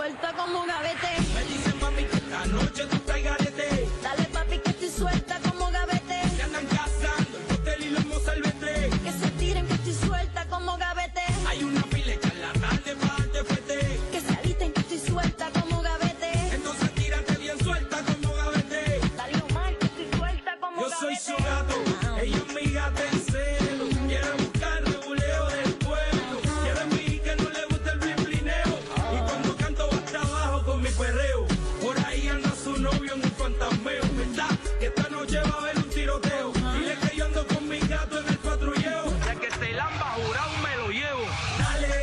suelta como gavete. Me dicen mami que esta noche tú estás garete. Dale papi que estoy suelta como gavete. Se andan cazando el hotel y los mozalbete. Que se tiren que estoy suelta como gavete. Hay una pila de charlatanes para darte fuerte. Que se alisten que estoy suelta como gavete. Entonces tírate bien suelta como gavete. Dale Omar que estoy suelta como Yo gavete. soy su gato, ella es mi gata en celo. Quiere buscar reguleo del pueblo. Quiere mí que no le gusta el blimplineo. Y cuando canto va hasta abajo con mi perreo. Por ahí anda su novio en un fantasmeo. ¿Verdad? Que esta noche va a haber un tiroteo. Dile que yo ando con mi gato en el patrulleo. Ya que te lamba jurado me lo llevo. Dale,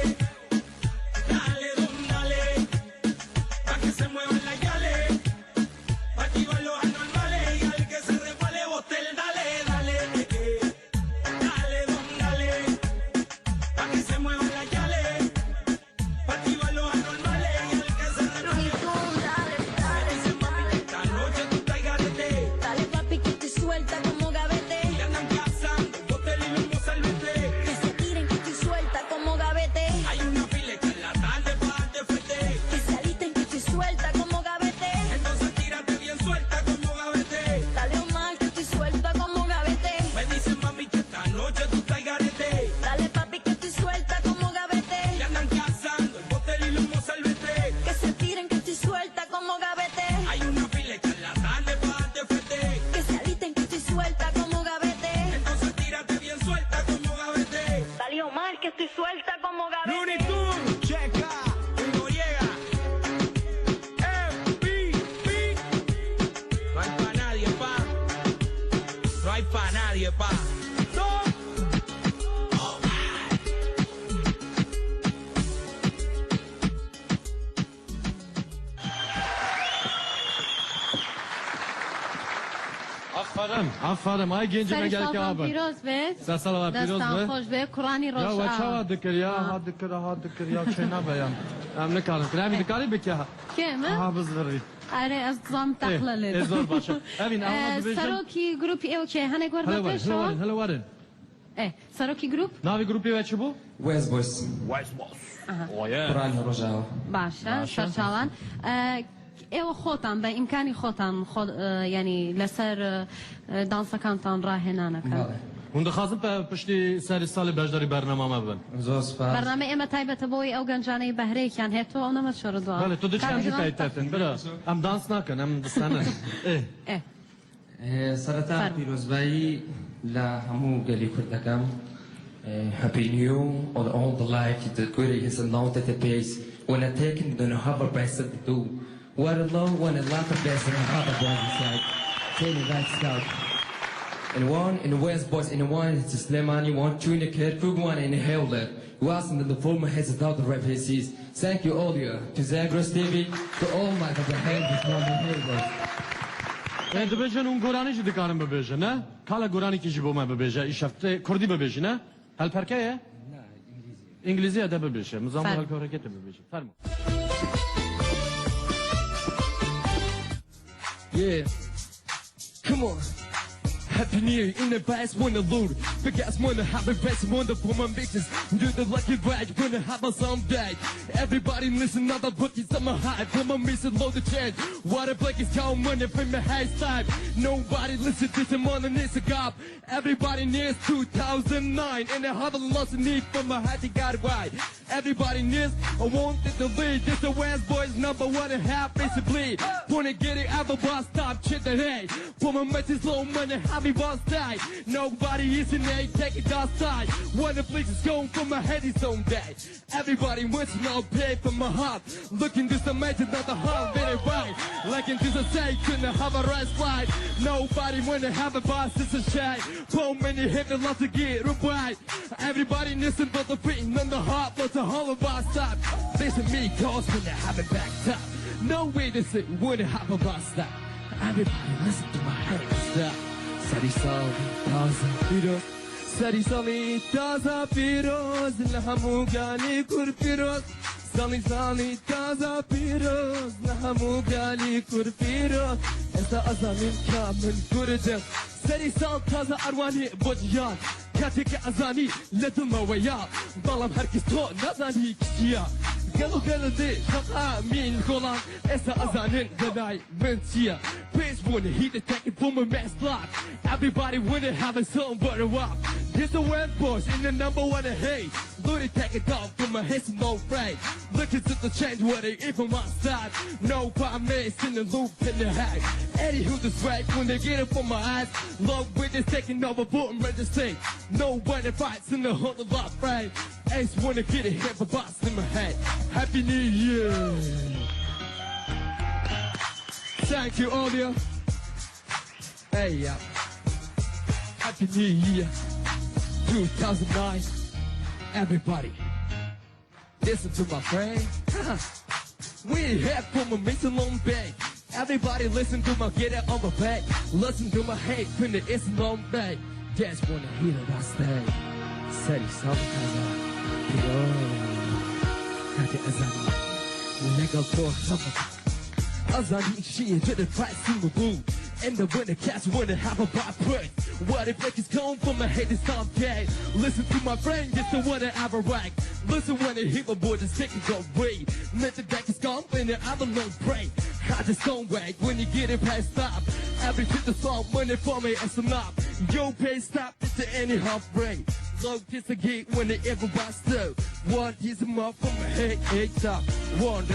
dale, don, dale. Pa' que se muevan las yales. Pa' activar los anormales. Y al que se resbale botel, dale, dale. Dale, don, dale. Pa' que se muevan las yales. Pa' activar los anormales. Y al que se resbale. Y tú, dale, Me dale, dicen mami que esta noche tú estás garete. dale papi que estoy suelta como gavete. Y andan cazando el hotel y los mozalbete. Que se tiren que estoy suelta como gavete. Hay una fila de charlatanes para darte fuerte. Que se alisten que estoy suelta como gavete. Entonces tírate bien suelta como gavete. Dale Omar que estoy suelta como gavete. Me dicen mami que esta noche tú estás garete. Dale papi que estoy suelta como gavete. Y andan cazando el hotel y los mozalbete. Que se tiren que estoy suelta como gavete. Hay una fila de charlatanes para darte fuerte. Que se alisten que estoy suelta como gavete. Entonces tírate bien suelta como gavete. Dale Omar que estoy suelta como gavete. Looney Tunes, checa, y Noriega, MVP. No hay pa' nadie, pa. No hay pa' nadie, pa. No. Aferin ay gencime gel ki abi. پیروز به Sesala piroz دستان be. خوش به قرآنی Ya روش ve çava dikir ya ha dikir ya çena beyan. Em ne kalın. Krevi dikari bik ya. که من Ha biz verir. آره از زام تقلل Ezor başa. Evin ama division. سروکی گروپی او که هنه گور Hello بده warin, hello warin, شو hello warin. سروکی گروپ Navi grupi veçi bu? West Boys, West Boss. Oh yeah. Kur'an Roja. باشه سرچالان او خودم به امکانی خودم خود یعنی لسر دانس کانتان راه نانکن Hunda xazım pişti seri salı bejdari bernamama ben. Zos Faz. برنامه اما تایبت بوی او گنجانه بهره کن هتو او نمت شروع دوا Bale tu diçkem ji peytetin bira. Em dans nakin em distanin. سرطان فرم. پیروزبایی لهمو گلی کردکم Happy New on all the life the good is a note at the pace when I take in the harbor best of the do what a low when a lot of best in the harbor boys inside Tell me that scout and one in the West Boys in the one it's a Slimani one two in the kid good one in the hell that who asked in the former heads of the rap HCs thank you all you to Zagros TV to all my the hand is one heroes Dibêjin un Gorani jî dikarin bibêjin ne? Kala Gorani ki jî bo me bibêje îşefte Kurdî bibêjî ne? Helperke ye? İngilizce de bibêje. Mizan bu Fer. helperkete bibêje. Fermo. Yeah, come on. Happy New Year in the past, wanna load. Big ass wanna have a best wonder for my bitches. Do the lucky ride, wanna have a someday. Everybody listen, other bookies, I'm a high. From a miss and load the chance. Water black is count money from the high side. Nobody listen to some on this gap. Everybody needs 2009. And the huddle lost a need from a high, got wide. Everybody needs a wanted to lead. This the West Boys number one and half basically. Wanna get it out the bus stop, shit that hey. For my message low money, happy boss die. Nobody is in there, take it outside. One of the places going for my head is on day. Everybody wants to know pay for my heart. Looking this amazing, not the heart, very right. Like in this a say, couldn't have a right slide. Nobody wanna have a boss, it's a shame. So many hit the lots to get right. Everybody listen but the feet, none the heart, but the whole of our stop. Listen me, cause when they have it back top. No way to say, wouldn't have a boss stop. Everybody listen to my head stop. Sari sal, taza piroz. Sari sali, taza piroz. Lahamu gali kur piroz. Sali sali, taza piroz. Lahamu gali kur piroz. Esa azamin kamil kurdem. Sari sal, taza arwani bojyan. Katek azani, letum waya. Balam herkes to nazani kişiya. Galo galadi Kaka min kolan Esa azanin Ganay mentia Bitch wanna heat the taking from a man's block Everybody wanna have a song but a rock Here's the web boys in the number one hate Loaded take it off from my head no right Looking to the change what they even my side No promise in the loop in the hack Eddie who the swag when they get it from my eyes Love witness taking over for and register No one that fights in the whole lot right Ace wanna get it hit for box in my head Happy New Year Thank you audio Hey yeah Happy New Year 2009 Everybody Listen to my friend We ain't here from a missing long bag Everybody listen to my get it on my back Listen to my hate when it is long bag Just wanna hear it I stay Seri sabkaza Yo Hadi azani Legal for sabkaza Azani she to the price in the room And the winner cats wanna have a bad break What if like it's come from a haters time gay Listen to my brain, just the one that I rank Listen when they hit my boy, just take it go read Let the deck is gone, and the other long break I just don't wait when you get it past stop Every to the song, money for me, it's a knob Yo, pay stop, it's the any half break Low kiss a gig when they everybody stop One is a mouth from my head, top One,